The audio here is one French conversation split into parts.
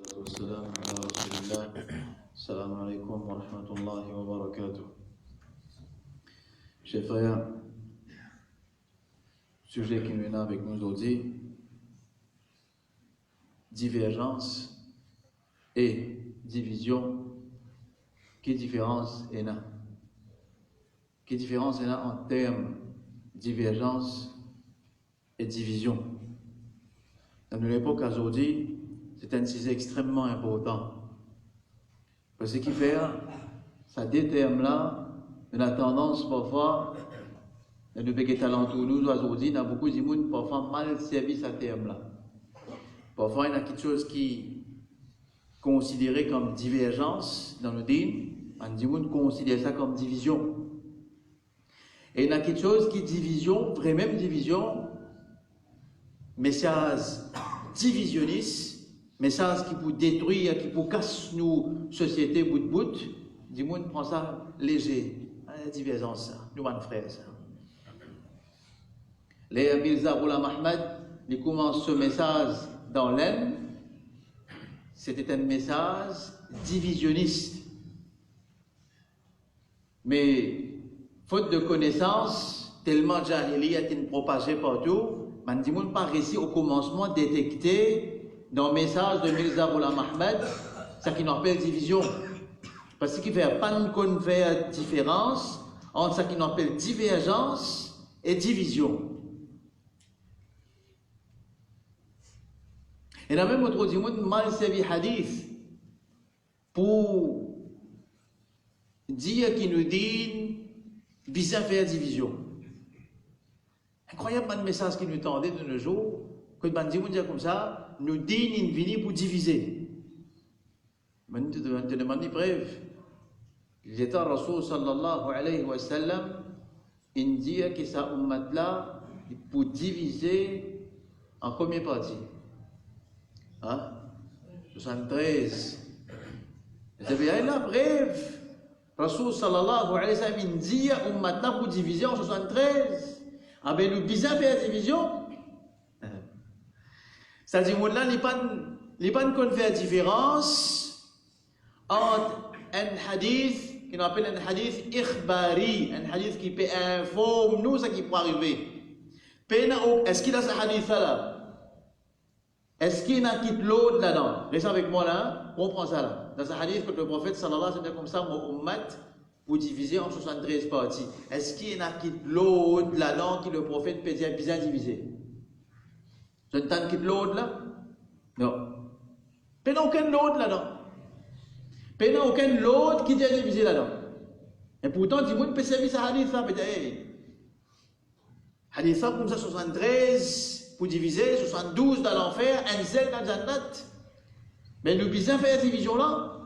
والسلام على رسول الله. السلام عليكم ورحمة الله وبركاته. Chers frères, sujet qui nous est avec nous aujourd'hui, divergence et division. Quelle différence est là? Quelle différence est là en termes de divergence et division? Dans l'époque aujourd'hui, c'est un sujet extrêmement important. Parce qu'il fait, ça détermine là, la tendance parfois, dans le pays talent nous aujourd'hui, dans beaucoup de monde parfois mal servi ce terme-là. Parfois, il y a quelque chose qui est considéré comme divergence dans le din, on dit monde considère ça comme division. Et il y a quelque chose qui est division, vraiment division, message divisionniste, message qui peut détruire, qui peut casser nos sociétés bout de bout. Du monde prend ça léger. La divergence, ça. Nous, mon frère, ça. Les Mirza Ghulam Ahmad, il commence ce message dans l'Inde. C'était un message divisionniste. Mais, faute de connaissances, tellement Jahili a été propagé partout, man dit pas réussi au commencement de détecter dans le message de Mirza Ghulam Ahmad ce qu'on appelle division. Parce qu'il ne fait pas de différence entre ce qu'on appelle divergence et division. Et là même autre dit mal servi hadith pour dire qu'il nous dit bizarre faire division. Incroyable le message qui nous tendait de nos jours, que le bandit dire comme ça, nous dit une vini pour diviser. Je te demande bref. J'étais Rasul sallallahu alayhi wa sallam, il dit que sa ummat là, pour diviser en combien parties? Hein? 73. Vous avez là, bref. Rasul sallallahu alayhi wa sallam, il dit que ummat là pour diviser en 73. Ah ben, nous bizarre faire la division. C'est-à-dire, là, il n'y a pas de faire différence entre un hadith qu'on appelle un hadith ikhbari, un hadith qui peut informer nous ce qui peut arriver. Est-ce qu'il a ce hadith-là? Est-ce qu'il y a un kit l'autre là-dedans? Restez avec moi là, on prend ça là. Dans ce hadith que le prophète sallallahu alayhi wa sallam comme ça, mon ummat, pour diviser en 73 parties. Est-ce qu'il y a un kit l'autre là-dedans que le prophète peut dire bizarre diviser? Je ne t'en quitte l'autre là? Non. Il n'y a aucun l'autre là-dedans. Il n'y a aucun l'autre qui dit diviser là-dedans. Et pourtant, du monde peut servir ce hadith là, peut dire, hey, hadith là comme ça, 73 pour diviser, 72 dans l'enfer, un zèle dans le jannat. Mais nous bizarre faire cette division là.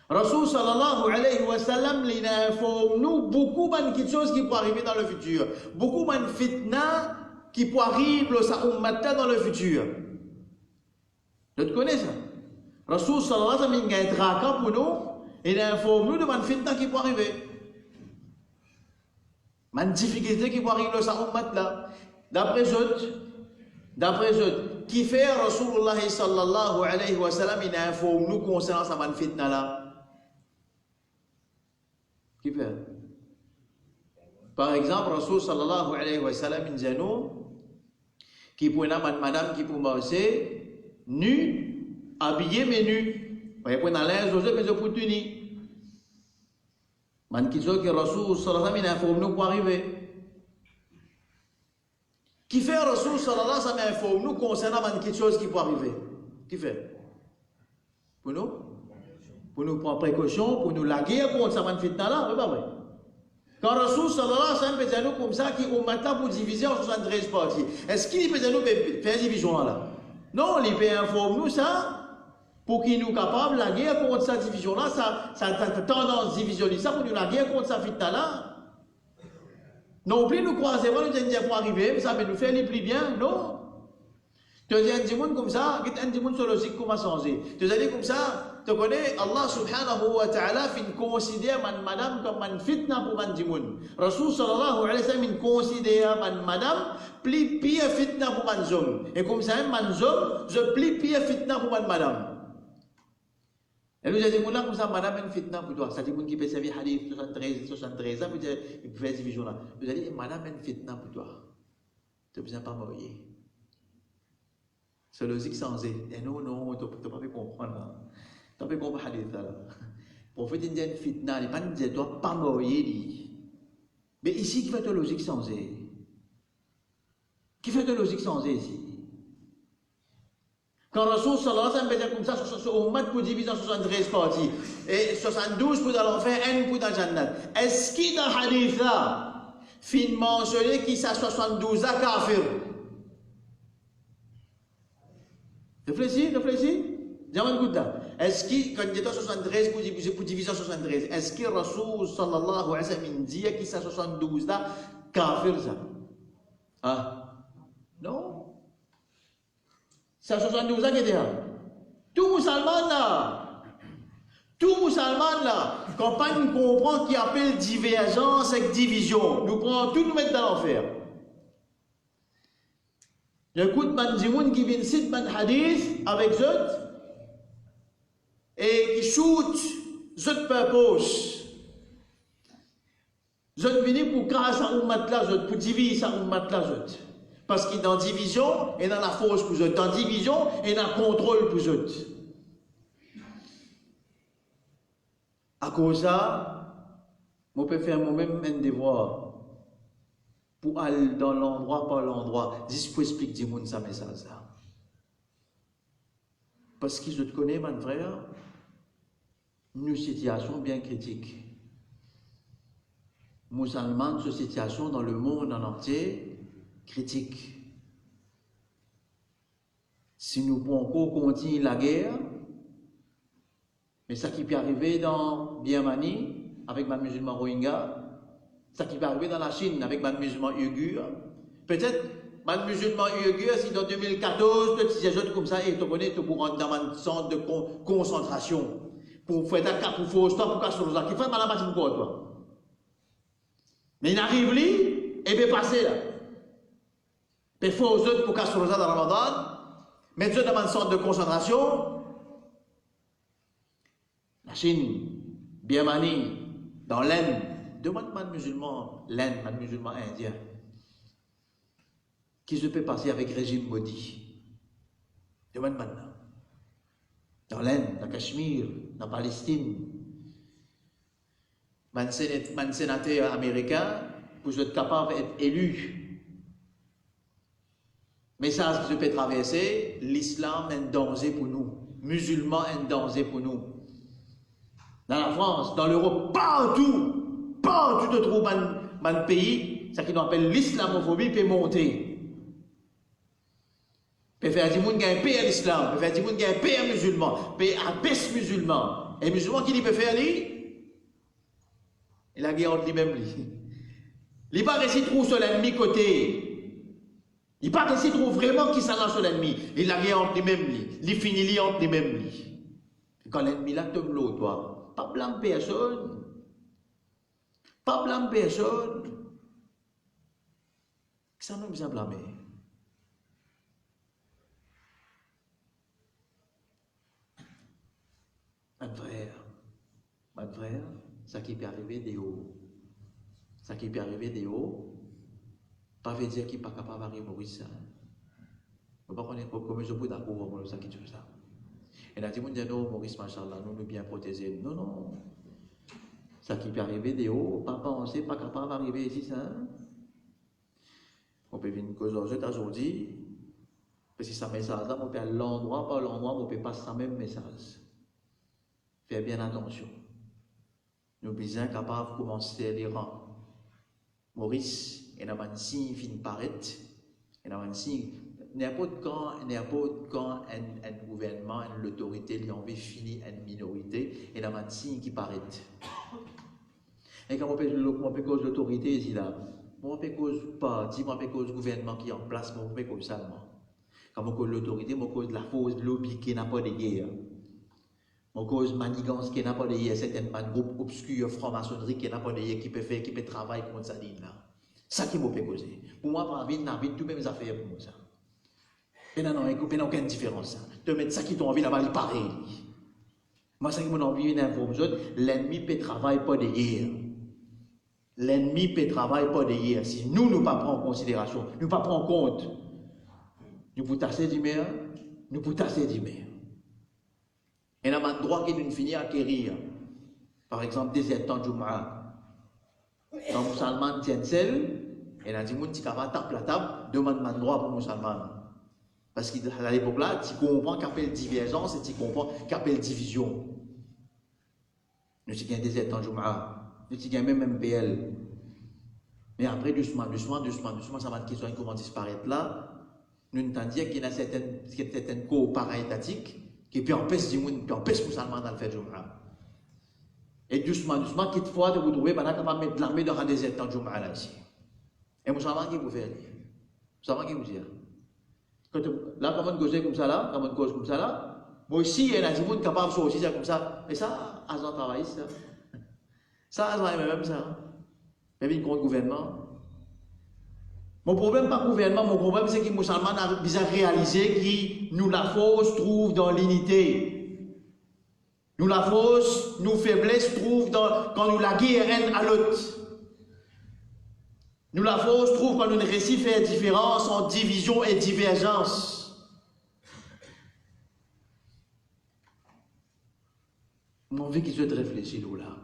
Rasul sallallahu alayhi wa sallam, il informe nous beaucoup de choses qui peuvent arriver dans le futur. Beaucoup de fitna qui peut arriver dans le futur. Tu connais ça? Rasul sallallahu alayhi wa sallam, il y a un draka pour nous, il informe nous de la fitna qui peut arriver. Une difficulté qui peut arriver dans sa ummat là. D'après eux, qui fait Rasulullah sallallahu alayhi wa sallam, il informe nous concernant sa fitna là. Qui fait? Par exemple, Rasul sallallahu alayhi wa sallam, il dit nous, qui pour une madame qui pour marcher, nu, habillée mais nu. Vous voyez, pour une linge, mais je pour tenir. Man qui dit que Rasul sallallahu alayhi wa sallam, il informe nous pour arriver. Qui fait Rasul sallallahu alayhi wa sallam, il informe nous concernant quelque chose qui peut arriver. Qui fait? Pour nous? Pour nous prendre précaution, pour nous laguer contre ça, fitna là, c'est pas vrai. Quand Rasul sallallahu alayhi wa sallam peut dire nous comme ça, qui au matin pour diviser en 73 parties, est-ce qu'il peut dire nous faire division là? Non, il peut informer nous ça, pour qu'il nous capable de laguer contre cette division là, ça tendance divisionniste, ça pour nous laguer contre sa fitna là. Non plus nous croisons, nous disons pour arriver, ça peut nous faire les plus bien, non. Tu as dit un dimanche comme ça, un dimanche sur logique comment changer. Tu as dit comme ça, tu connais Allah subhanahu wa ta'ala fin considère man madame comme man fitna pour man dimanche. Rasul sallallahu alayhi wa sallam considère man madame plus pire fitna pour man homme. Et comme ça, man homme, je plus pire fitna pour man madame. Et nous avons dit, comme ça, madame, une fitna pour toi. Ça dit, qui peut servir hadith 73 ans, il peut faire division là. Nous avons dit, madame, une fitna pour toi. Tu n'as besoin pas marier. C'est logique sans et non, non, tu n'as pas pu comprendre. Tu n'as pas pu comprendre hadith là. Le prophète dit, une fitna, il ne pas dire, tu ne dois pas marier. Mais ici, qui fait de logique sans et? Qui fait de logique sans et ici? Quand Rasul sallallahu alayhi wa sallam comme ça, sur ummat pour diviser en 73 parties, et 72 pour dans l'enfer, 1 pour dans le Jannat. Est-ce qu'il dans le hadith là, fin mentionné qui ça 72 à kafir? Réfléchis. J'aimerais écouter là. Est-ce qu'il, quand il était 73 pour diviser en 73, est-ce que Rasul sallallahu alayhi wa sallam dit qui ça 72 là, kafir ça? Ah? Non? C'est 72 ans qui était là. Tout musulman là, quand pas nous comprend qui appelle divergence et division, nous prenons tout nous mettre dans l'enfer. J'écoute man dimoun qui vient citer man hadith avec zot et qui shoot zot purpose. Zot vini pour casser un ummat là zot, pour diviser un ummat là zot. Parce qu'il est dans division et dans la force pour eux. Dans division et dans le contrôle pour eux. À cause de ça, je peux faire moi-même un devoir pour aller dans l'endroit par l'endroit, juste pour expliquer mon ça message là. Parce que je te connais, mon frère, une situation bien critique. Musulmans, une situation dans le monde en entier critique. Si nous pouvons encore continuer la guerre, mais ça qui peut arriver dans Birmanie avec les musulmans Rohingya, ça qui peut arriver dans la Chine avec les musulmans Uyghurs, peut-être les musulmans Uyghurs, si dans 2014, peut-être si des comme ça, et tu connais, tu pourras rentrer dans un centre de concentration pour faire un cas pour faire stop pour casser ça, qui fait mal à la toi. Mais il arrive là, et bien passer là. Il faut aux autres pour casser ça dans le Ramadan, mettre eux dans un centre de concentration. La Chine, Birmanie, dans l'Inde, demande man musulman, l'Inde, man musulman indien, qui se peut passer avec régime maudit. Demande maintenant. Dans l'Inde, dans Cachemire, dans Palestine, man sénateur américain, pour être capable d'être élu. Message qui se peut traverser, l'islam est un danger pour nous, musulmans est un danger pour nous. Dans la France, dans l'Europe, partout de trouve un pays, ce qu'on appelle l'islamophobie peut monter. Peut faire du monde qui a un pays à l'islam, peut faire du monde qui a un pays à musulman, peut abaisser musulman. Et musulman qui peut faire lui, il a guerre entre lui-même lui. Il n'est pas réussi trouve sur l'ennemi côté. Il n'est pas réussi trouve vraiment qui s'en lance sur l'ennemi. Il a guerre entre lui-même lui. Il finit lui entre lui-même lui. Quand l'ennemi là tombe l'eau, toi, pas blâme personne. Pas blâme personne. Ça même bien blâmer. Mon frère, ça qui peut arriver des hauts. Ça qui peut arriver des hauts, pas veut dire qu'il n'est pas capable d'arriver Maurice. Je ne sais pas comment je peux d'accord avec ça qui dit ça. Et là, tout le monde dit non, Maurice, machallah, nous nous bien protéger. Non, non. Ça qui peut arriver des hauts, pas penser, pas capable d'arriver ici, ça. On peut venir cause aujourd'hui, parce que ça message là, on peut à l'endroit, par l'endroit, on peut passer ça même message. Faites bien attention. Nous sommes capables de commencer à les rangs. Maurice, il y a un signe qui paraît, il y a un signe, n'importe quand un gouvernement, l'autorité, lui envie finir une minorité, il y a un signe qui paraît. Et quand on peut cause l'autorité, ici là, on peut cause parti, on peut cause gouvernement qui est en place, on peut cause seulement. Comme on cause l'autorité, on cause la fausse lobby qui n'a pas de guerre. On cause manigance qui n'a pas de guerre, certains groupes obscurs, franc-maçonnerie qui n'a pas de guerre, qui peut faire, qui peut travailler contre ça. Ça qui m'a fait causer. Pour moi, par vie, n'a pas tout même affaires pour moi ça. Et non, il n'y a aucune différence. De mettre ça qui t'a envie là-bas, il pareil. Moi, ça qui m'a envie d'informer, l'ennemi peut travailler pas de guerre. L'ennemi peut travailler pas de guerre. Si nous ne pas prenons en considération, nous ne pas prenons en compte, nous pouvons tasser du meilleur, nous pouvons tasser du meilleur. Et nous avons un droit qui nous finit à acquérir. Par exemple, des temps de Jum'a. Quand les musulmans tiennent seul, et nous disons, si tu tape la table, demande un droit pour les musulmans. Parce qu'à l'époque-là, tu comprends qu'appelle divergence et tu comprends qu'appelle division. Nous avons des temps de Jum'a. Nous avons même MPL. Mais après, doucement, ça va être question de comment disparaître là. Nous entendons dire qu'il y a certaines cours para-étatiques qui empêchent les musulmans dans le fait de Jum'a. Et doucement, quelquefois, vous trouvez qu'on est capable de mettre de l'armée dans des temps de Jum'a là ici. Et les musulmans qui vous font dire. Les musulmans qui vous disent. Là, quand on cause comme ça là, moi aussi, il y a des gens capables de sortir comme ça. Mais ça, ils ont travaillé ça. Ça, ils ont même ça. Mais contre le gouvernement. Mon problème, pas le gouvernement, mon problème, c'est que les musulmans ont bien réalisé que nous, la force, trouve dans l'unité. Nous, la force, nous, faiblesse, trouve quand nous la guerre à l'autre. Nous, la force, trouve quand nous ne réussissons faire différence entre division et divergence. Mon envie qu'ils soient réfléchis là.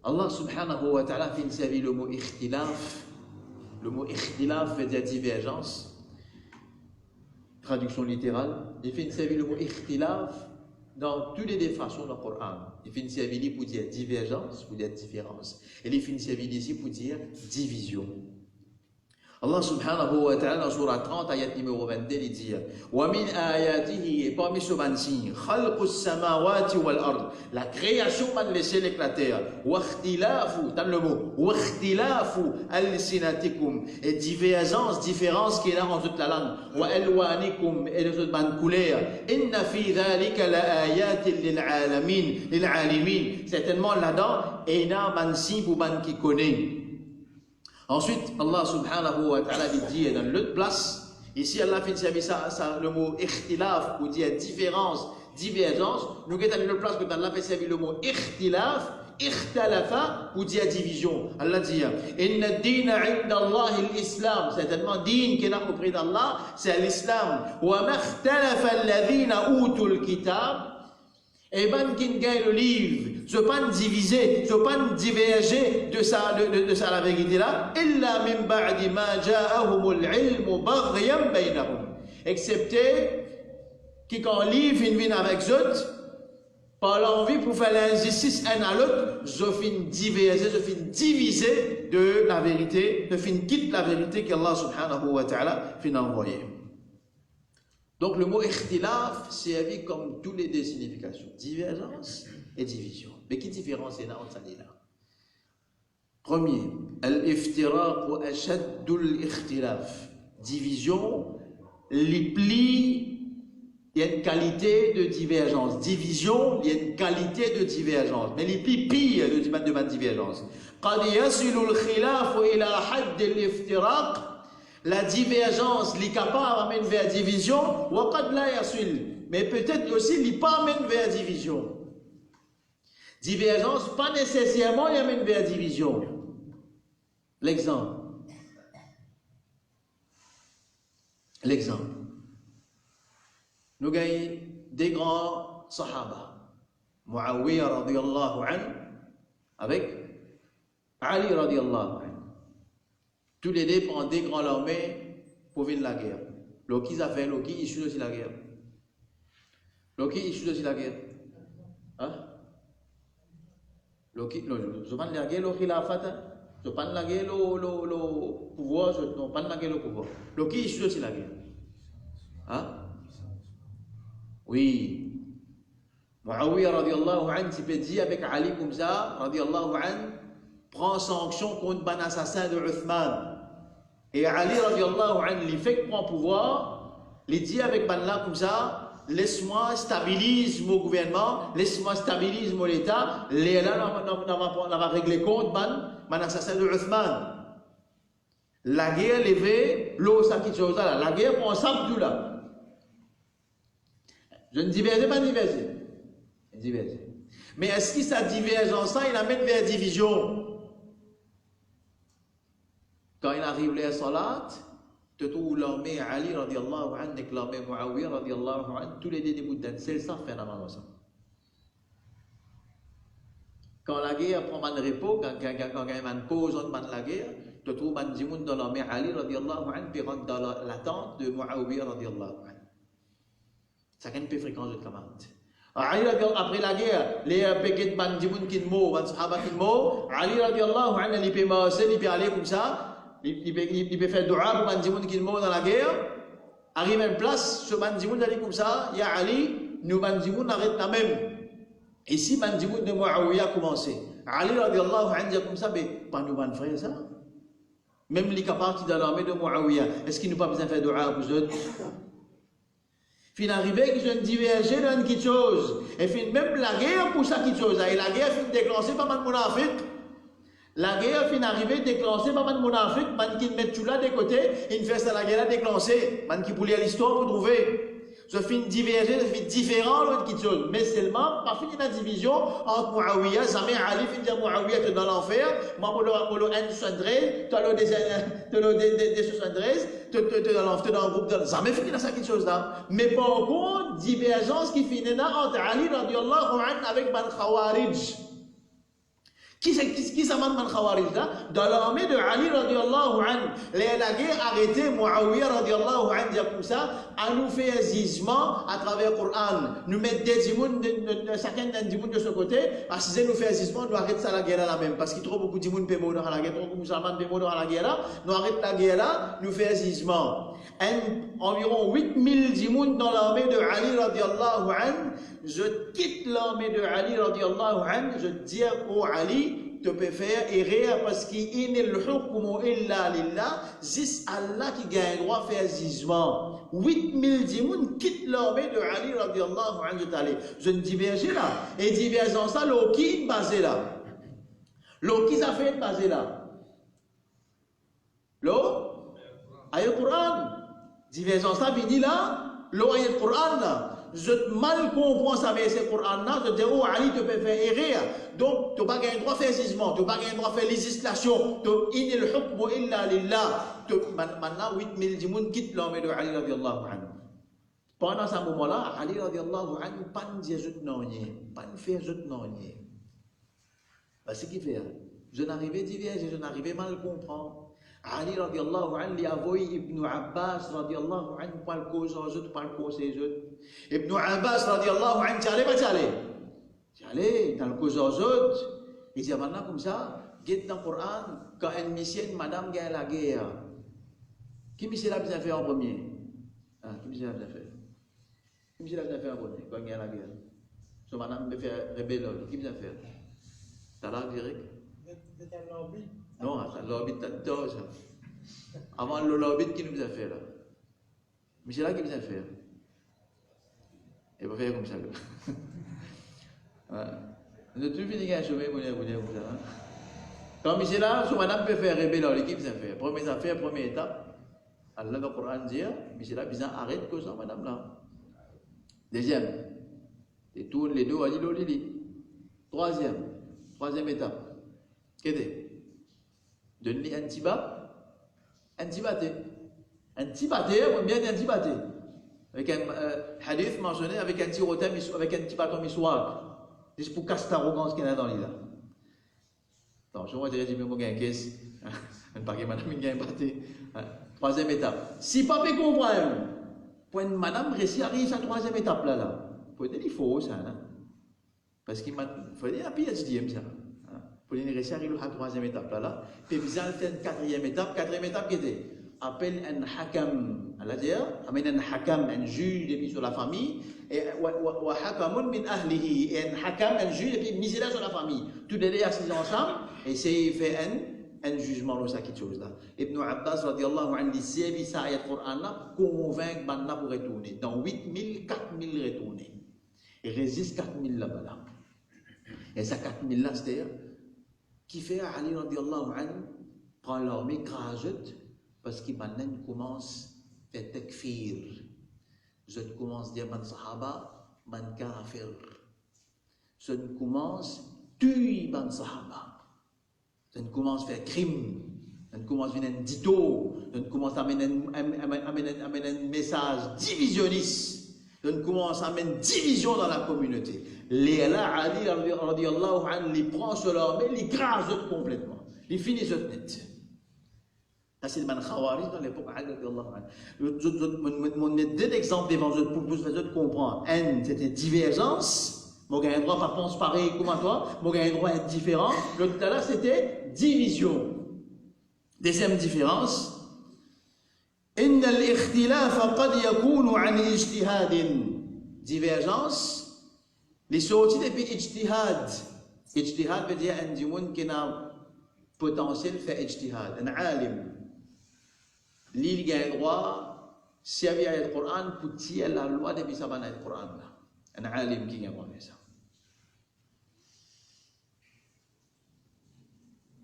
Allah subhanahu wa ta'ala fait servir le mot ikhtilaf. Le mot ikhtilaf veut dire divergence. Traduction littérale. Il fait servir le mot ikhtilaf dans toutes les façons dans le Coran. Il fait servir pour dire divergence, pour dire différence. Et il fait servir ici pour dire division. Allah subhanahu wa ta'ala dans surah 30, ayat numéro 22, il dit wa min ayatihi, et parmi ce signes, khalqus samawati wal ard, la création man les cieux et la terre, wa ikhtilafu, dans le mot, wa ikhtilafu alsinatikum, et différence qu'il y a en toute la langue, wa alwanikum, et les autres bandes couleurs, inna fi dhalika la ayatin lil alimin, certainement là-dedans, et il y a un signe pour ban qui connaît. Ensuite, Allah subhanahu wa ta'ala dit dans l'autre place, ici Allah fait servir ça, le mot ikhtilaf pour dire différence, divergence. Nous avons dans l'autre place que Allah fait servir le mot ikhtilaf, ikhtalafa pour dire division. Allah dit inna ad-dina 'inda Allah al-islam, certainement din qui est là auprès d'Allah, c'est l'islam. Wa ma ikhtalafa alladhina utul kitab. Et ben qui gagne le livre, je ne pas diviser, je ne pas diverger de ça la vérité là, illa min ba'di ma ja'ahumul ilmu baghyan bainahum. Excepté qui quand livre vient avec eux, par l'envie pour faire l'injustice un à l'autre, je finis diverger, je finis diviser de la vérité, je finis quitte la vérité qu'Allah subhanahu wa ta'ala finit envoyer. Donc le mot ikhtilaf servit comme toutes les deux significations, divergence et division. Mais quelle différence est là entre ça et là? Premier, al-iftiraq wa ashaddul ikhtilaf. Division, les plis, il y a une qualité de divergence. Division, il y a une qualité de divergence. Mais les plis pires de divergence. قد يصل الخلاف إلى حد الافتراق. La divergence, les capables amène vers la division, mais peut-être aussi, il pas amène vers la division. Divergence, pas nécessairement, il amène vers la division. L'exemple. Nous gagnons des grands sahaba. Muawiyah radiyallahu anhu avec Ali radiyallahu anhu. Tous les deux prennent des grandes armées pour venir la guerre. Loki a fait, Loki issue aussi la guerre. Hein? Loki, je parle de la guerre, Loki l'a fait. Je parle de la guerre, le pouvoir, je ne parle pas de la guerre, le pouvoir. Loki issue aussi la guerre. Hein? Oui. Muawiyah radiyallahu anhu, tu peux dire avec Ali comme ça, radiyallahu anhu, prend sanction contre un assassin de Uthman. Et Ali radiallahu anhu, il fait prend pouvoir, il dit avec Banla comme ça, laisse-moi stabiliser mon gouvernement, laisse-moi stabiliser mon État, là, on va régler compte, mon assassin de Uthman. La guerre levée, l'eau, ça qui chose là, la guerre, on s'en tout là. Je ne diverge pas diverger. Mais est-ce que ça divergence, ça, il amène vers division? Quand il arrive les salat, tu trouves l'armée Ali radiallahu anhu et l'armée Muawiyah radiallahu anhu, tous les deux des bouts c'est ça fait dans ça. Quand la guerre prend un repos, quand il y a une pause entre la guerre, tu trouves un dimoun dans l'armée Ali radiallahu anhu puis rentre dans l'attente de Muawiyah radiallahu anhu. Ça gagne peu fréquence de camarades. Après la guerre, les paquets de bandimoun qui mourent, les sahaba qui mourent, Ali radiallahu anhu, il peut marcher, il peut aller comme ça. Il peut faire dua pour Bandimoun qui est mort dans la guerre. Arrive à une place, ce Bandimoun dit comme ça, il y a Ali, nous Bandimoun arrête la même. Et si Bandimoun de Muawiyah a commencé, Ali radiallahu anhu dit comme ça, mais pas nous van frère ça. Même les capables dans l'armée de Muawiyah, est-ce qu'il nous pas besoin de faire dua pour eux? Fin arrivé qu'ils ont divergé dans quelque chose. Et fin même la guerre pour ça quelque chose. Et la guerre fin déclenchée par man Mounafik. La guerre fin arrivée déclenchée par man Mounafik, man qui met tout là de côté, il fait ça la guerre déclenchée, man qui voulait l'histoire pour trouver. Je fin diverger, je fin différent l'autre qui chose. Mais seulement, pas fini la division entre Muawiyah, jamais Ali fin dire Muawiyah tu dans l'enfer, moi pour le N73, tu as le D73, tu dans l'enfer, dans le groupe de jamais fini dans ça quelque chose là. Mais par contre, divergence qui finit là entre Ali radiallahu anhu avec Man Khawarij. Qui s'amène Man Khawarij là? Dans l'armée de Ali radiallahu anhu, la guerre arrêtée, Muawiyah radiallahu anhu, dit comme ça, à nous faire un jugement à travers le Coran. Nous mettre des dimoun, chacun d'un dimoun de ce côté, parce que nous faire un jugement, nous arrêter ça la guerre là même. Parce qu'il y a trop beaucoup de dimoun qui peuvent dans la guerre, trop beaucoup de musulmans qui peuvent dans la guerre là, nous arrêter la guerre là, nous faire un jugement. Environ 8000 dimoun dans l'armée de Ali radiallahu anhu, je quitte l'armée de Ali radiallahu anhu, je dis au Ali, tu peux faire erreur parce qu'il n'est le hukmu illa lillah, c'est Allah qui gagne le droit de faire jugement. 8000 dimoun quittent l'armée de Ali radiallahu anhu. Je ne diverge là. Et divergence ça, l'eau qui est basé là. L'eau qui ça fait basé là. L'eau, ayat Coran. Divergence ça, vini là, l'eau ayat Coran là. Je mal comprends ça avec ce Coran-là, je dis, oh Ali, tu peux faire erreur. Donc, tu n'as pas le droit de faire jugement, tu n'as pas le droit de faire législation. Il est le hukmu illa lillah. Maintenant, 8000 dimoun quittent l'armée de Ali radiallahu anhu. Pendant ce moment-là, Ali radiallahu anhu, pas de dire je n'en ai, pas de faire je n'en ai. Ce qu'il fait, je n'arrivais diverger, je n'arrivais mal comprendre. Ali radiallahu anhu, il a envoyé Ibn Abbas radiallahu anhu, pas le cause aux autres, pas le cause aux autres. Ibn Abbas radiallahu anhu, t'es allé, pas t'es allé? T'es allé, dans le cause aux autres. Il dit maintenant comme ça, guette dans le Coran, quand une mission, madame gagne la guerre. Qui mission a besoin de faire en premier? Qui mission a besoin de faire? Qui mission a besoin de faire en premier, quand gagne la guerre? So madame veut faire rébellion, qui mission a faire? T'as l'air direct? Non, c'est l'orbite de ça. Avant l'orbite qui nous a fait là. Mais c'est là qui nous a fait. Et va faire comme ça. Nous avons tout fini à chemin pour comme ça. Quand Michel là, son madame peut faire rébellion, l'équipe s'est fait. Première affaire, première étape. Allah le Coran dit, Michel là, bien arrête que ça, madame là. Deuxième. Et tourne les deux à l'île. Troisième étape. Qu'est-ce que c'est? Donne-lui un tibat, bien un tibaté. Avec un hadith mentionné, avec un petit rotem, avec un petit bâton miswak. Juste pour casser l'arrogance qu'il y a dans l'île. Attention, je vais dire, je vais caisse. Un paquet madame, il gagne batté. Troisième étape. Si papa comprend, pour une madame réussit à arriver à la troisième étape là. Faut dire, il faut ça. Parce qu'il faut dire, un PhD, ça. Pour les réussir à arriver à la troisième étape là. Puis vous allez faire une quatrième étape qui était appelle un hakam, c'est-à-dire amène un hakam, un juge depuis sur la famille, et wa hakamun min ahlihi, et un hakam, un juge depuis misé sur la famille. Tous les deux assis ensemble, et c'est fait un jugement dans cette chose-là. Ibn Abbas, radiallahu anhu, dit servi ça ayat Coran là, convaincre Banna pour retourner. Dans 8000, 4000 retourner. Il résiste 4000 là-bas. Là. Et ça 4000 là, c'est-à-dire, qui fait Ali, radiallahu anhu, prend l'armée, crajette, parce qu'il maintenant commence à faire takfir. Je commence à dire, man sahaba, man kafir. Je commence à tuer man sahaba. Je commence à faire crime. Je commence à faire un dito. Je commence à amener un message divisionniste. Je commence à amener une division dans la communauté. Les là, Ali, radiallahu anhu, les prend sur l'armée, les crase complètement. Les finit net. Ça, c'est le man khawarij dans l'époque Ali, radiallahu anhu. Je vais deux exemples devant vous pour vous comprendre. Un, c'était divergence. Mon gars, un droit pas pense pareil comme toi. Mon gars, un droit est différent. L'autre là, c'était division. Deuxième différence. إن الاختلاف قد يكون عن اجتهاد. Divergence. Les sorties depuis ijtihad. Ijtihad veut dire un dimoun qui a potentiel de faire ijtihad. Un alim. L'île qui a le droit, si il y a le Coran, pour tirer la loi depuis ça va être le Coran. Un alim qui a fait ça.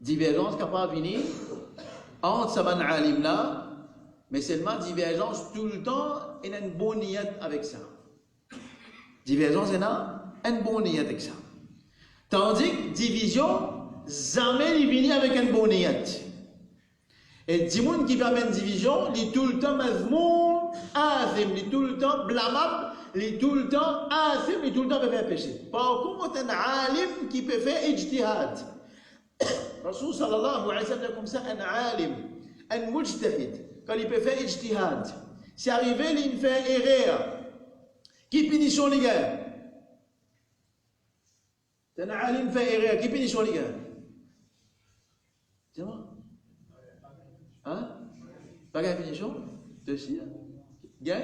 Divergence capable de venir entre ce alim là. Mais seulement divergence tout le temps, il y a une bonne niette avec ça. Divergence, il y a une bonne niette avec ça. Tandis que division, jamais il vient avec une bonne niette. Et du monde qui va mettre division, il est tout le temps mazmoum, azim, il est tout le temps blâmable, il est tout le temps azim, il est tout le temps peut faire péché. Par contre, un alim qui peut faire ijtihad. Rasul sallallahu alayhi wa sallam comme ça, un alim, un mujtahid. Quand il peut faire ijtihad, c'est arrivé, il fait erreur. Qui punition les gars? C'est un alim fait erreur. Qui punition les gars? C'est moi? Hein? Pas de punition? De si? Gars?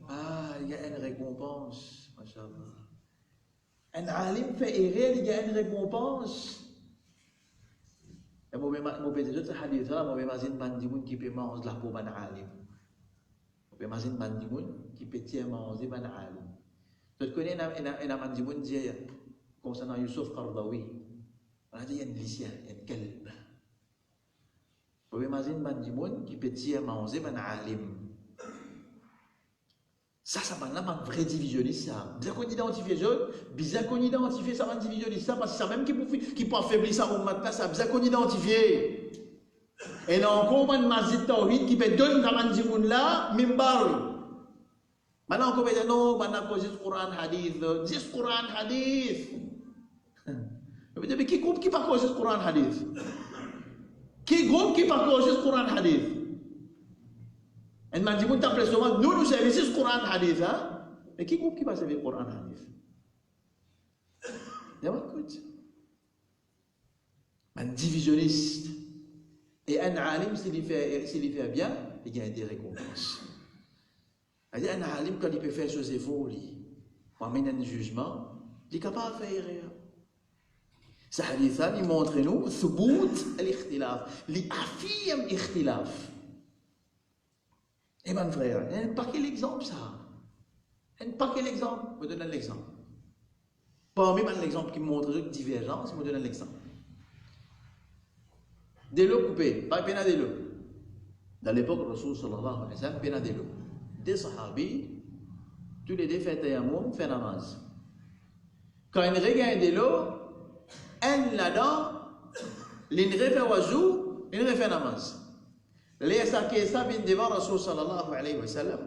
Ah, il y a une récompense. Masha'Allah. Un alim fait erreur, il y a une récompense. Et moi, je vais te dire, hadith là, moi, je vais imaginer qui peut manger la peau d'un alim. Je vais imaginer qui peut manger un alim. Tu connais un mandimoun dit concernant Youssef Qardawi. On a dit il y a une lycéen, il y a une kelb. Je vais imaginer un mandimoun qui peut manger un alim. Ça va un vrai divisionniste, ça. Bien qu'on identifie bizarre qu'on identifie ça, un divisionniste, ça, parce que ça même qui peut affaiblir ça au matin, ça, bien qu'on identifie. Et là encore, un mazid tawhid qui peut donner à mandimoun là, mimbar. Maintenant, on peut dire non, maintenant, cause du Coran hadith, dis Coran hadith. Je veux dire, mais qui groupe qui pas cause du Coran hadith? Qui groupe qui pas cause du Coran hadith? Et man dit, nous servissons le Coran hadith, hein? Mais qui groupe qui va servir le Coran hadith? Écoute. Un divisionniste. Et un alim, s'il y fait bien, il gagne des récompenses. C'est-à-dire, un alim, quand il peut faire choses folles, pour amener un jugement, il est capable de faire erreur. Ce hadith-là, il montre nous, thubout al-ikhtilaf, il affirme l'ikhtilaf. Eh bien, frère, il y a un paquet d'exemples, ça. Un paquet d'exemples. Je vous donne un exemple. Parmi l'exemple qui montre la divergence, je vous donne un exemple. Des lots coupés, pas peine des lots. Dans l'époque, Rasul sallallahu alayhi wa sallam, peine des lots. Des sahabis, tous les deux font tayammum, font namaz. Quand ils regardent des lots, un là-dedans, ils refait wazou, ils refait namaz. Les sakesa bin devant Rasul sallallahu alayhi wa sallam.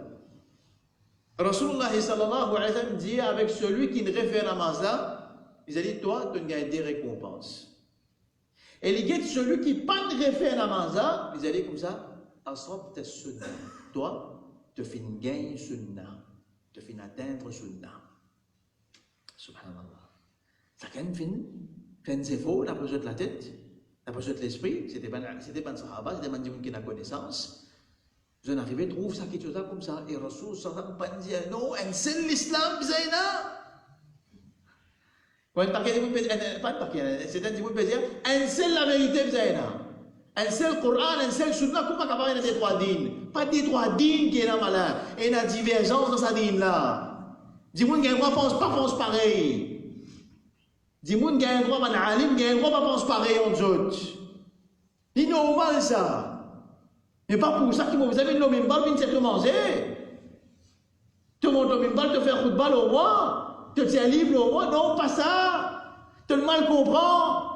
Rasulullah sallallahu alayhi wa sallam dit avec celui qui ne refait namaz là, il a dit toi, tu gagnes des récompenses. Et il dit celui qui ne refait namaz là, il a dit comme ça, asrab ta sunnah. Toi, tu fais une gagne sunnah. Tu fais atteindre sunnah. Subhanallah. Ça quand même c'est faux, la posé de la tête. La posé de l'esprit, c'était pas un sahaba, c'était un monde qui n'a connaissance. Je n'arrivais trouve ça quelque chose là comme ça. Et Rasul sallallahu alayhi wa sallam dit non, un seul l'islam, bizayna. Quand pas un paquet, c'est un petit peu dire un seul la vérité, bizayna. Un seul Coran, un seul Sunna, comment capable de des trois dînes? Pas des trois dînes qui est là malin. Et une divergence dans sa dîne là. Dis-moi qu'il y a un droit, pense pareil. Dis-moi qu'il y a un droit, man alim, qu'il y a un droit, pense pareil en autres. C'est normal ça. Mais pas pour ça que vous avez une mimbal, vous ne manger. Tout le monde a mimbal, te faire football au moins. Te tiens libre au moins. Non, pas ça. Tout le mal comprend.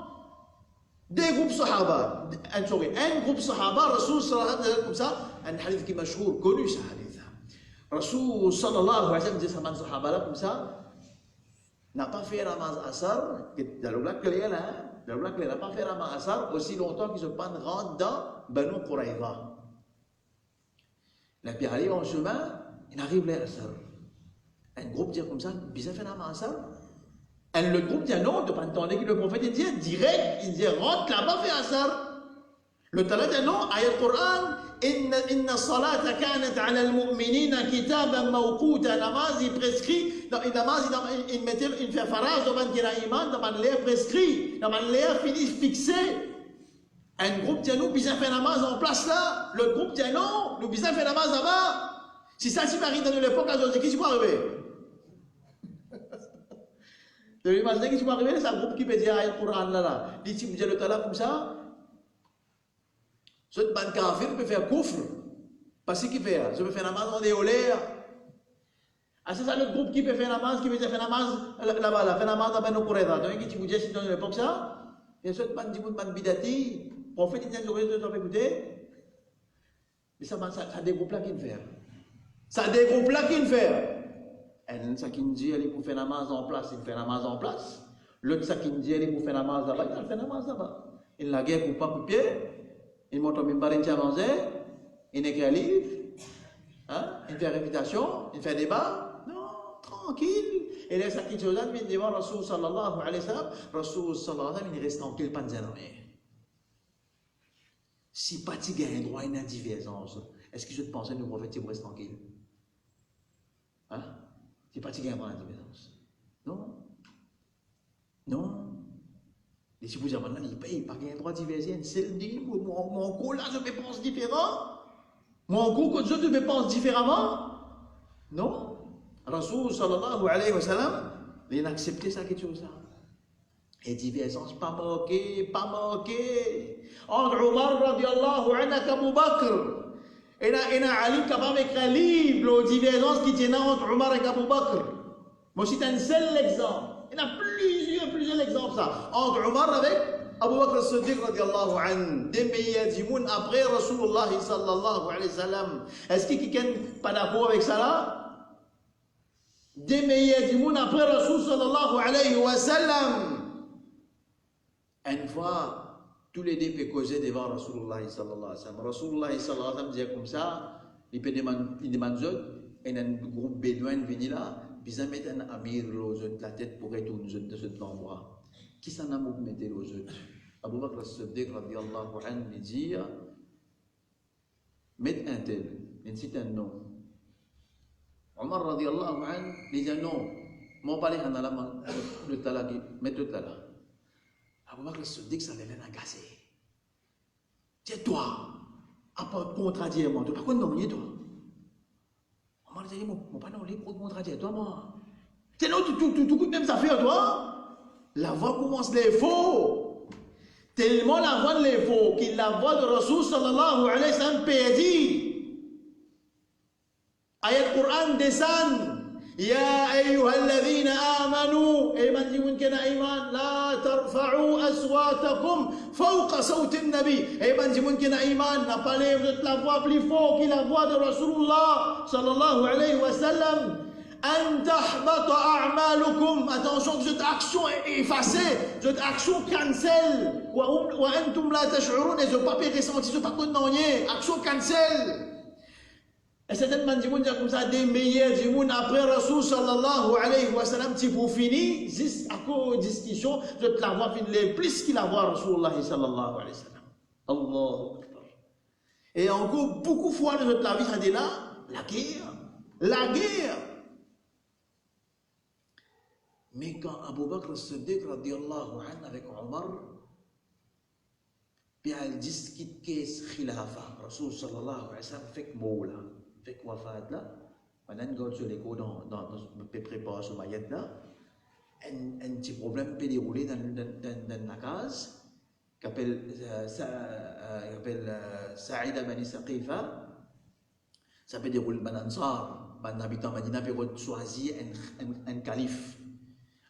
Des groupes sahaba, un groupe sahaba, Rasoul sallallahu alayhi wa sallam, comme ça, un hadith qui est mashhour, connu ce hadith. Rasoul sallallahu alayhi wa sallam dit ça, sahaba là, comme ça, n'a pas fait Ramaz Asar, dans le black clé là, n'a pas fait Ramaz Asar aussi longtemps qu'ils se rentrent dans Banu Quraïza. La puis arrive en chemin, il arrive là, Asar. Un groupe dit comme ça, bizarre fait Ramaz Asar. Et le groupe dit non, de pas entendre que le prophète dit direct, il dit rentre là-bas, fais Asar. Le talent dit non, ayat Coran, inna salata kanat ala al-mu'minina kitaban mawquta, namaz il prescrit, namaz il mettait une fait farage devant qu'il a iman, devant l'air prescrit, devant l'air fini fixé. Un groupe dit non, bizarre fait namaz en place là. Le groupe dit non, nous bizarre fait namaz là-bas. Si ça s'y marie dans l'époque, qu'est-ce qui va arriver? Vous imaginez que tu vas arriver, c'est un groupe qui peut dire le Coran là. Dit si vous dites le talent comme ça, ce ban kafir peut faire kufr. Parce qu'il fait, je peux faire namaz en déolaire. Ah, c'est ça le groupe qui peut faire namaz, qui veut dire faire namaz là-bas, là, faire namaz dans Banu Quraïza. Donc, qui vous dit si dans l'époque ça, et ce ban dit ban bidati, prophète il dit je dois écouter. Mais ça des groupes là qui le fait. Ça des groupes là qui le fait. Un Sakindji, elle est pour faire namaz en place, il fait namaz en place. L'autre Sakindji, elle est pour faire namaz là-bas, il fait namaz là-bas. Il la guerre pour pas pour pied, il monte au mimbar, il tient à manger, il écrit un livre, hein? Il fait réputation, il fait débat. Non, tranquille. Et là, Sakindji, il vient devant Rasoul sallallahu alayhi wa sallam. Rasoul sallallahu alayhi wa sallam, il reste tranquille, pas de zénonné. Si pas tu gagnes droit à une divergence, est-ce que je te pensais que le prophète, il reste tranquille? Hein? C'est pas fatigué avant la différence. Non. Non. Et si vous dites maintenant, il paye, pas qu'il y a un droit de diverger, c'est le dit, mon coup là, je me pense différent. Mon coup, quand je me pense différemment. Non. Rasoul sallallahu alayhi wa sallam, il a accepté ça, quelque chose là. Et divergence, pas manqué, pas manqué. Entre Omar radiallahu anhu et Abu Bakr. Et Ali capable d'écrire un livre, les divergences qui tiennent entre Omar et Abu Bakr. Moi, c'est un seul exemple. Il y en a plusieurs exemples, ça. Entre Omar avec Abu Bakr Siddiq, radiallahu anhu. Des meilleurs du monde après Rasulullah sallallahu alayhi wa sallam. Est-ce qu'il y a quelqu'un pas d'accord avec ça là? Des meilleurs du monde après Rasul sallallahu alayhi wa sallam. Une fois, tous les deux peuvent causer devant Rasulullah sallallahu alayhi wa sallam. Rasulullah sallallahu alayhi wa sallam disait comme ça, il demande et un groupe bédouin vient là, ils mettent un amir aux autres la tête pour retourner de cet endroit. Qui s'en a mis aux autres? Abu Bakr as-Siddiq radiyallahu anhu dit, mettez un tel, il cite un nom. Omar radiyallahu anhu dit non, mon palais en allant le talaq, mettez le talaq. Abu Bakr as-Siddiq, ça l'avait agacé. C'est toi, à pas contradire moi, tu pas quoi nommer toi. On m'a dit, mon pas non libre pour contradire toi, moi. C'est non, tu coûtes même ça fait toi. La voix commence les faux. Tellement la voix les faux qu'il la voix de Rasul sallallahu alayhi wa sallam pédit. Ayat Quran descend. يا أيها الذين آمنوا إيمان يمكن كنا إيمان لا ترفعوا أصواتكم فوق صوت النبي إيمان يمكن كنا إيمان n'a pas la voix plus fort que la voix de Rasulullah صلى الله عليه وسلم أن تحبط أعمالكم. Attention, cette action est effacée, cette action cancel وأنتم لا تشعرون. Et je pas ressenti, je pas condamné, action cancel. Et certainement, du monde comme ça, des meilleurs du monde après Rasul sallallahu alayhi wa sallam, si vous finissez, juste à cause de discussion, je te la vois finir plus qu'il la voit Rasulullah sallallahu alayhi wa sallam. Allahu Akbar. Et encore beaucoup de fois de notre vie, ça dit là, la guerre. La guerre. Mais quand Abu Bakr as-Siddiq radiyallahu anhu avec Omar, puis elle discute qu'est-ce khilafa. Rasoul sallallahu alayhi wa sallam fait mot là, fait wafat là. Maintenant, quand sur l'écho dans préparation maillet là, un petit problème peut dérouler dans la case, qu'appelle Saïda Bani Saqifa, ça peut dérouler dans l'Ansar, dans l'habitant Madina peut choisir un calife.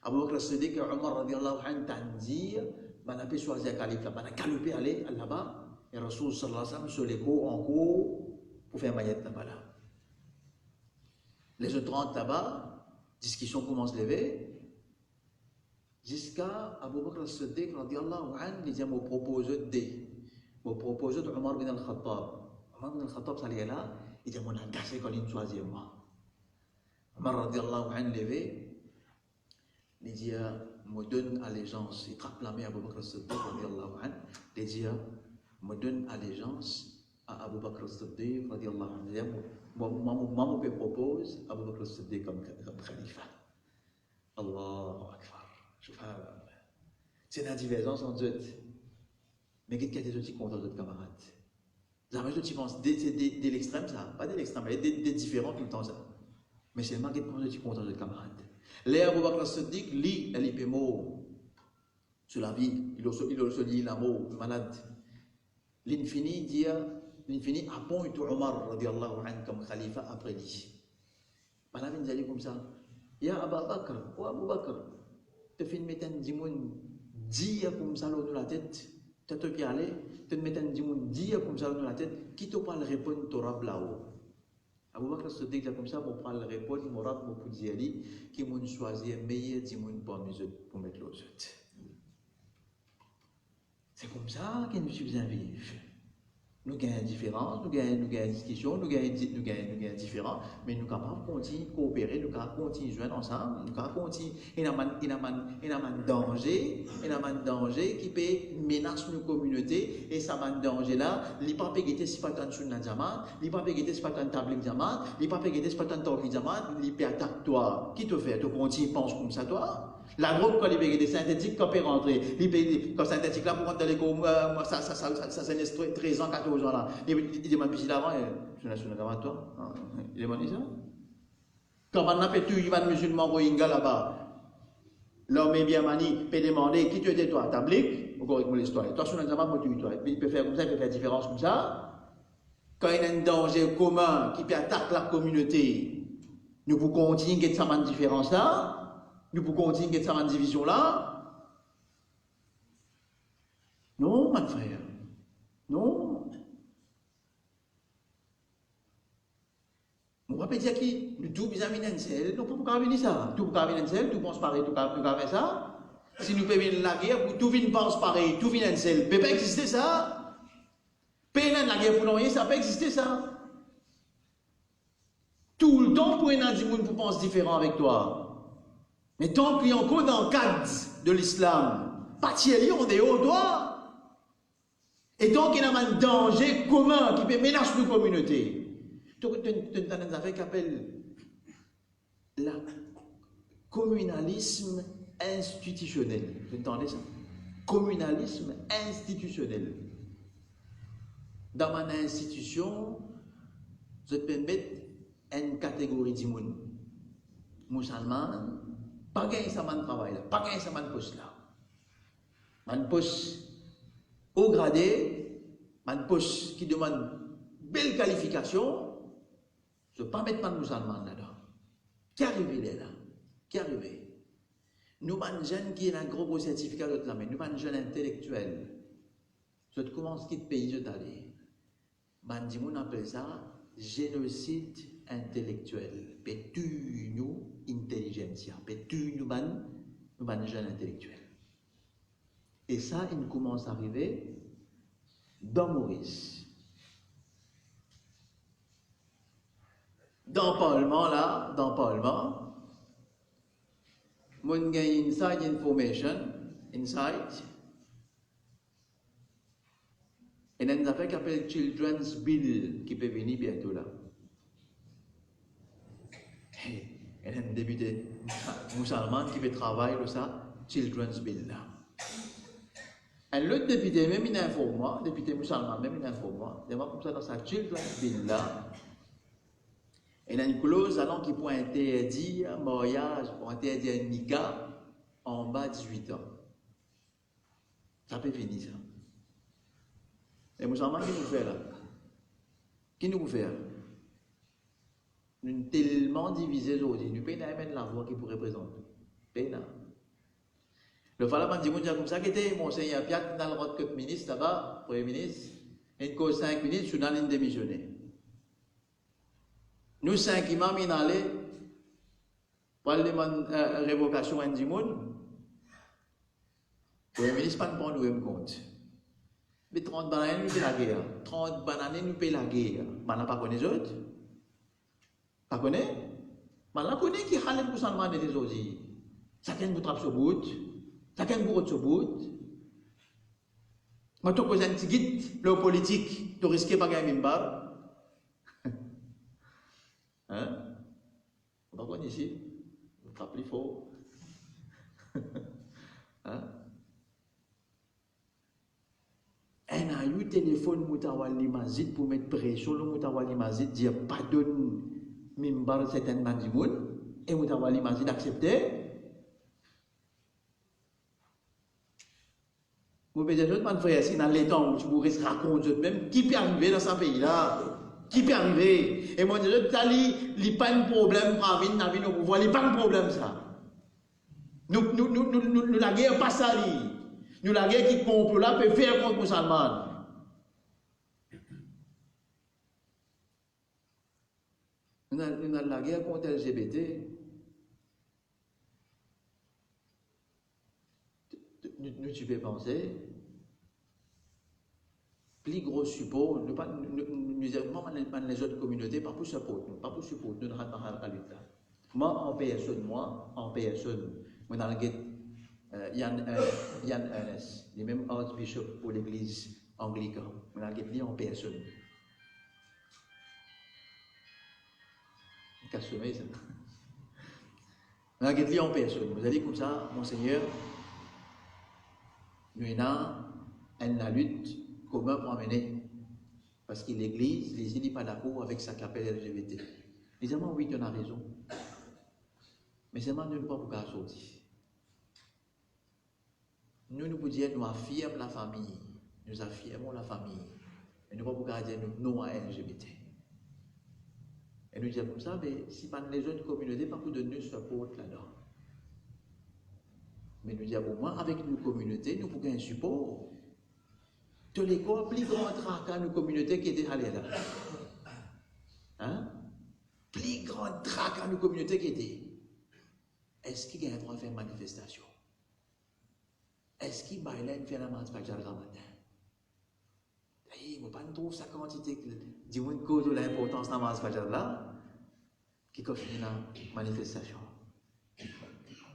Abu Bakr As-Siddiq et Omar radiallahu anhu tanzir, on a pu choisir un calife là, on a calupé aller là-bas, et Rasoul sallallahu alayhi wa sallam sur l'écho en cours pour faire maillet là-bas là. Les autres rentrent là-bas, discussion commence à lever, jusqu'à Abu Bakr As-Siddiq radiallahu anhu, il dit, me propose de Omar bin al-Khattab. Omar bin al-Khattab, ça y est là, il dit, mon engagé quand il choisit moi. Omar radiallahu anhu levé, il dit, me donne allégeance. Il trappe la main à Abu Bakr As-Siddiq radiallahu anhu, il dit, me donne allégeance à Abu Bakr As-Siddiq radiallahu anhu. Moi, je propose Abu Bakr As-Siddiq comme khalifa. Allahu Akbar. C'est une divergence entre eux. Mais qu'est-ce qu'il y a des outils contre d'autres camarades? Jamais je pense, de l'extrême ça, pas de l'extrême, mais des différents tout le temps ça. Mais c'est le qu'est-ce qu'il contre d'autres camarades. Les Abu Bakr As-Siddiq lit l'IPMO sur la vie, il aussi lit la mort, malade. L'infini appointe Omar radiallahu anhu comme khalifa après lui. Pendant qu'il dit comme ça, Ya Abu Bakr, ou Abu Bakr, tu fais une méthode d'imoun, dis comme ça dans la tête, tu te fais aller, tu te mets un d'imoun, dis comme ça dans la tête, qui te parle répondre, tu auras là-haut. Abu Bakr se dit comme ça, pour parler répondre, mon rap, mon coup d'y qui m'ont choisi un meilleur d'imoun pour mettre l'autre. C'est comme ça que nous sommes vivre. Nous gagnons différence, nous gagnons discussion, nous gagnons différence, mais nous sommes capables de continuer à coopérer, nous sommes capables de continuer à jouer ensemble, nous sommes capables de continuer. Il y a un danger qui peut menacer nos communautés, et ça un danger là, il n'y a pas de guetter si pas tant de diamant, il n'y a pas de guetter si pas tant de table diamant, il n'y a pas de guetter si pas tant de torque diamant, il peut attaquer toi. Qui te fait? Tu continues à penser comme ça toi? La drogue, quand il est synthétique, quand il peut rentrer, quand synthétique là, pour rentrer dans les cours, ça c'est 13 ans, 14 ans là. Il demande plus d'avant, je ne suis pas toi. Il demande ça. Quand on a fait tout, il va de musulman Rohingya là-bas. L'homme est bien mani, peut demander qui tu étais toi, tablique, ou correct l'histoire. Toi, sur le zaman, moi tu toi. Il peut faire comme ça, il peut faire différence comme ça. Quand il y a un danger commun qui peut attaquer la communauté, nous pouvons continuer à faire cette différence là. Nous pouvons continuer à faire une division là? Non, mon frère. Non. On va pas dire qui nous tout bien venir seul. Nous pouvons pas venir ça. Tout pas venir seul, tout pense pareil, tout pas faire ça. Si nous pouvons venir la guerre, pour tout venir pense pareil, tout venir seul, peut pas exister ça. Payer la guerre pour rien, ça peut exister ça. Tout le temps pour un monde pour penser différent avec toi. Mais tant qu'il y a encore dans le cadre de l'islam, pas tirer en dehors de toi. Et tant qu'il y a un danger commun qui peut menacer nos communautés. Tu as une affaire qui s'appelle le communalisme institutionnel. Vous entendez ça? Communalisme institutionnel. Dans ma institution, je peux mettre une catégorie de monde. Musulman, pas gagner ça man travail là, pas gagner ça man poste là. Man poste haut gradé, man poste qui demande belle qualification, je ne peux pas mettre man musulman là-dedans. Qui arrive là? Qui arrive? Nous man jeunes qui ont un gros certificat de la main, nous man jeunes intellectuels. Je commence quitte pays, je t'allais. Man dit on appelle ça génocide intellectuel. Pétu nous intelligentsia, pétu nous ban jeunes intellectuels. Et ça, il commence à arriver dans Maurice. Dans le Parlement, là, dans le Parlement, mon gagne inside information, inside, et il y a une affaire qui s'appelle Children's Bill qui peut venir bientôt là. Et il y a un député musulman qui peut travailler sur ça, Children's Bill là. Un autre député, même il informe moi, député musulman, même il informe moi, comme ça dans sa tuile, là, il y a une clause allant qui peut interdire un mariage, pour interdire un nika en bas de 18 ans. Ça peut finir ça. Les musulmans, qui nous fait là? Qui nous fait là? Nous sommes tellement divisés aujourd'hui, nous pouvons même la voix qui pourrait présenter. Pénal. Le Falaman dit comme ça, qui était Monseigneur Piat dans le rôle de ministre là-bas, Premier ministre, une cause 5 minutes, je suis dans une démissionnaire. Nous 5 imams, ils allaient pour la révocation en Dimoun. Le Premier ministre, pas de prendre nous compte. Mais 30 bananes, nous payons la guerre. 30 bananes, nous payons la guerre. Mais on n'a pas connu les autres. Pas connu? Mais on connaît qui a les pourcentements des autres. Chacun vous trappe sur bout. Chacun vous rote sur bout. Mais tu poses un petit guide, le politique, tu risques pas de gagner une barre. Hein? On va voir ici. On frappe plus fort. Hein? On a eu téléphone Moutawali Mazid pour mettre pression. Le Moutawali Mazid dit pardonne Mimbar certaines bandimoun. Et Moutawali Mazid accepté. Vous pouvez dire, je frère, si dans les temps où vous racontez même qui peut arriver dans ce pays-là. Qui peut arriver? Et moi, je dis, il n'y a pas de problème pour venir dans le pouvoir, il n'y a pas de problème ça. Nous, la guerre pas ça. Nous, la guerre qui complot là peut faire contre les musulmans. Nous avons la guerre contre LGBT. Tu peux penser, plus gros support, nous avons les autres communautés, pas pour support, pas pour support, nous n'avons pas à lutter. Moi, en personne, moi, on a Yann Ernest, le même archbishop pour l'église anglicane, on a lui en personne. Casse-sommeil, ça. On a lui en personne. Vous allez comme ça, Monseigneur, nous avons la lutte commune pour amener. Parce que l'Église, les n'est pas d'accord avec sa capelle LGBT. Les amants, oui, tu as raison. Mais c'est nous ne pouvons pas sortir. Nous pouvons dire, nous affirmons la famille. Nous affirmons la famille. Mais nous ne pouvons pas dire non à LGBT. Et nous disons comme ça, mais si pas les autres communautés, pas pour donner support là-dedans. Mais nous disons, au moins, avec nos communautés, nous pouvons un support. De l'école, plus grand tracas nos communautés qui étaient allées là. Hein? Plus grand tracas nos communautés qui étaient. Est-ce qu'il y a un droit de faire une manifestation? Est-ce qu'il y a un faire la manifestation le matin? Je ne pas trouver sa quantité du monde cause de l'importance de la manifestation là, qui continue la manifestation.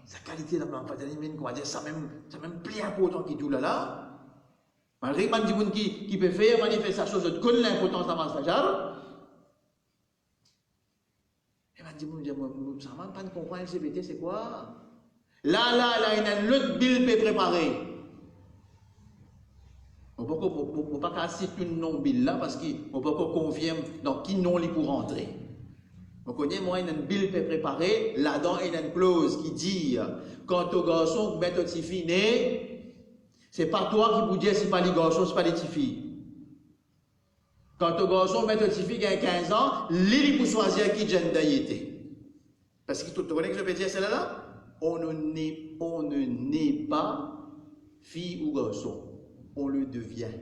Sa qualité de la manifestation, ça même plus important que tout là. Malgré que les gens qui peuvent faire manifestation, je connais l'importance de la manifestation. Et les gens disent, ça ne pas comprendre LGBT, c'est quoi? Là, il y a une autre bill qui est préparée. On ne peut pas casser une non-bill là parce qu'on ne peut pas confirmer dans qui non il pour rentrer. On connaît, moi, il y a une bill qui est préparée. Là-dedans, il y a une clause qui dit, quant aux garçons qui mettent aux filles nées, c'est pas toi qui vous dis si pas les garçons, c'est pas les petites filles. Quand aux garçons mettent aux petites filles qui ont 15 ans, l'île pour choisir qui gender il était. Parce que tu connais que je peux dire celle-là? On ne naît pas fille ou garçon. On le devient.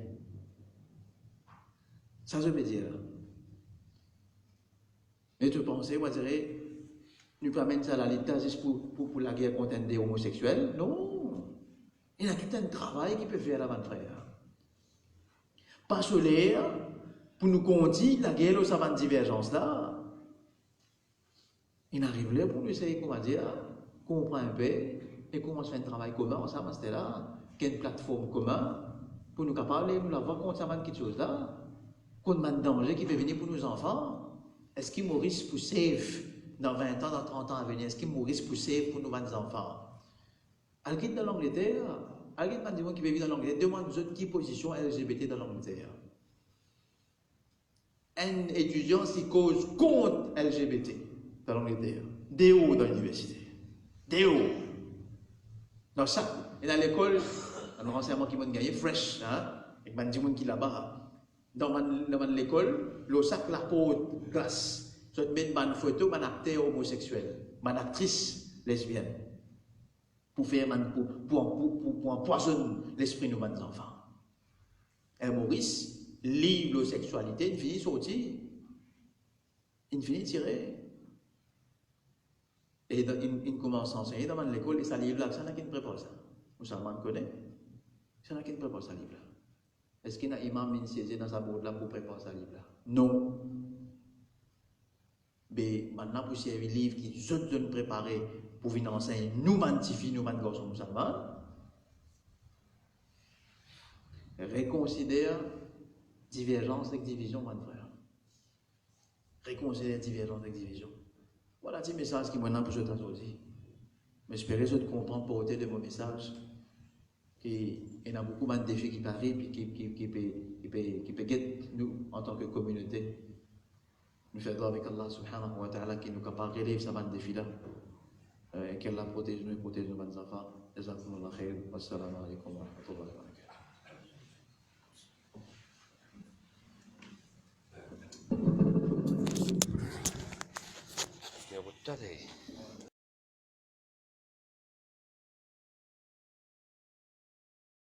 Ça je veux dire. Et tu pensais, on dirait, nous amène ça à l'État juste pour la guerre contre les homosexuels? Non. Il y a tout un travail qui peut faire avant frère. Pas solaire, pour nous conduire la guerre aux savantes divergences là. Il arrive là pour nous essayer, comment dire, comprendre un peu et comment faire un travail commun ensemble, c'était là, qu'il y ait une plateforme commune pour nous parler, nous la voir contre ça, quelque chose là, contre un danger qui peut venir pour nos enfants. Est-ce qu'il Maurice pour safe dans 20 ans, dans 30 ans à venir? Est-ce qu'il Maurice pour safe pour nos enfants? Alors qu'il dans l'Angleterre, Alguien m'a dit qui vit dans l'Angleterre, demande qui position LGBT dans l'Angleterre. Un étudiant qui cause contre LGBT dans l'Angleterre. Des hauts dans l'université. Des hauts. Dans ça, et dans l'école, dans le renseignement qui m'a gagné, fresh, hein, et m'a dit qui là-bas, dans l'école, le sac la peau classe. Je te mets une photo d'un acteur homosexuel, d'une actrice lesbienne, pour faire pour empoisonner l'esprit de nos enfants. Et Maurice, livre la sexualité, il finit sortir, il finit tirer. Et il commence à enseigner dans l'école, et ça livre là, ça n'a qu'une prépare ça. Vous savez, on connaît. Ça n'a qu'une prépare ça livre là. Est-ce qu'il y a un imam qui dans sa bourde là pour préparer ça livre là? Non. Mais maintenant, pour ces livres qui sont préparés pour venir enseigner, nous magnifier, nous garçons musulmans, réconsidère divergence et division, mon frère. Réconsidère divergence et division. Voilà un petit message qui maintenant pour je aujourd'hui. Mais j'espère que vous comprendre porter de mon message. Il y a beaucoup de défis qui arrivent et qui peut nous en tant que communauté. Nous faisons avec Allah subhanahu wa ta'ala qui nous capable de relever ce défi-là. Et qu'Allah protège nous et protège nos enfants. Jazakumullah khair. Wassalamu alaikum wa rahmatullahi wa barakatuh.